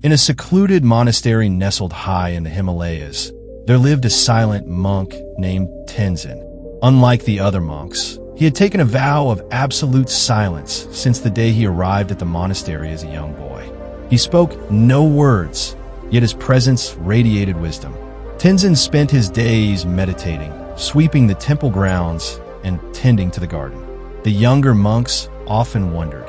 In a secluded monastery nestled high in the Himalayas, there lived a silent monk named Tenzin. Unlike the other monks, he had taken a vow of absolute silence since the day he arrived at the monastery as a young boy. He spoke no words, yet his presence radiated wisdom. Tenzin spent his days meditating, sweeping the temple grounds, and tending to the garden. The younger monks often wondered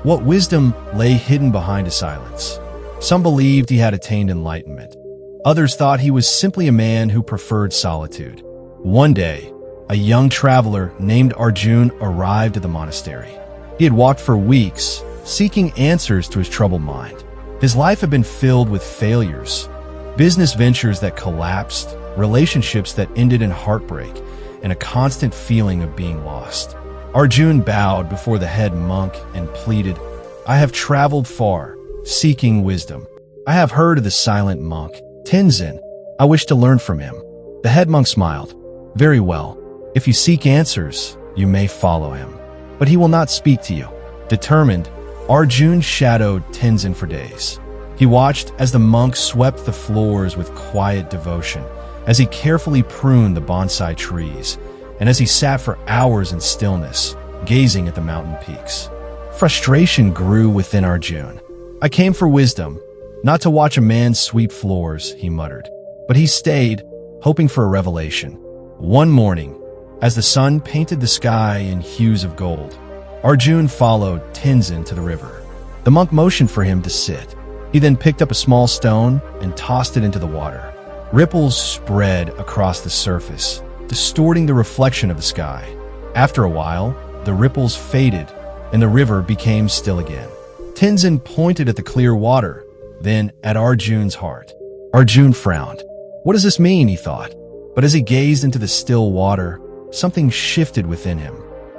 what wisdom lay hidden behind his silence. Some believed he had attained enlightenment. Others thought he was simply a man who preferred solitude. One day, a young traveler named Arjun arrived at the monastery. He had walked for weeks, seeking answers to his troubled mind. His life had been filled with failures, business ventures that collapsed, relationships that ended in heartbreak, and a constant feeling of being lost. Arjun bowed before the head monk and pleaded, "I have traveled far, seeking wisdom. I have heard of the silent monk, Tenzin. I wish to learn from him." The head monk smiled. "Very well. If you seek answers, you may follow him. But he will not speak to you." Determined, Arjun shadowed Tenzin for days. He watched as the monk swept the floors with quiet devotion, as he carefully pruned the bonsai trees, and as he sat for hours in stillness, gazing at the mountain peaks. Frustration grew within Arjun. "I came for wisdom, not to watch a man sweep floors," he muttered. But he stayed, hoping for a revelation. One morning, as the sun painted the sky in hues of gold, Arjun followed Tenzin to the river. The monk motioned for him to sit. He then picked up a small stone and tossed it into the water. Ripples spread across the surface, distorting the reflection of the sky. After a while, the ripples faded, and the river became still again. Tenzin pointed at the clear water, then at Arjun's heart. Arjun frowned. "What does this mean?" he thought. But as he gazed into the still water, something shifted within him.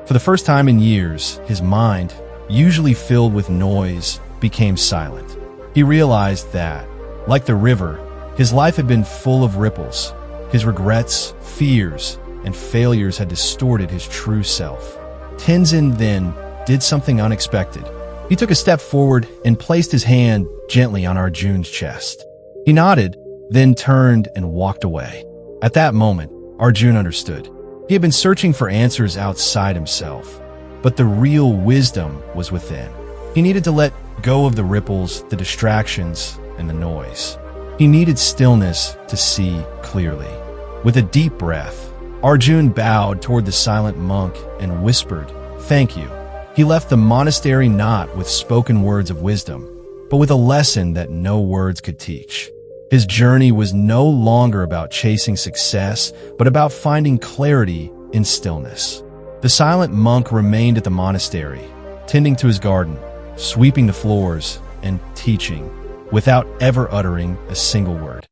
For the first time in years, his mind, usually filled with noise, became silent. He realized that, like the river, his life had been full of ripples. His regrets, fears, and failures had distorted his true self. Tenzin then did something unexpected. He took a step forward and placed his hand gently on Arjun's chest. He nodded, then turned and walked away. At that moment, Arjun understood. He had been searching for answers outside himself, but the real wisdom was within. He needed to let go of the ripples, the distractions, and the noise. He needed stillness to see clearly. With a deep breath, Arjun bowed toward the silent monk and whispered, "Thank you." He left the monastery not with spoken words of wisdom, but with a lesson that no words could teach. His journey was no longer about chasing success, but about finding clarity in stillness. The silent monk remained at the monastery, tending to his garden, sweeping the floors, and teaching, without ever uttering a single word.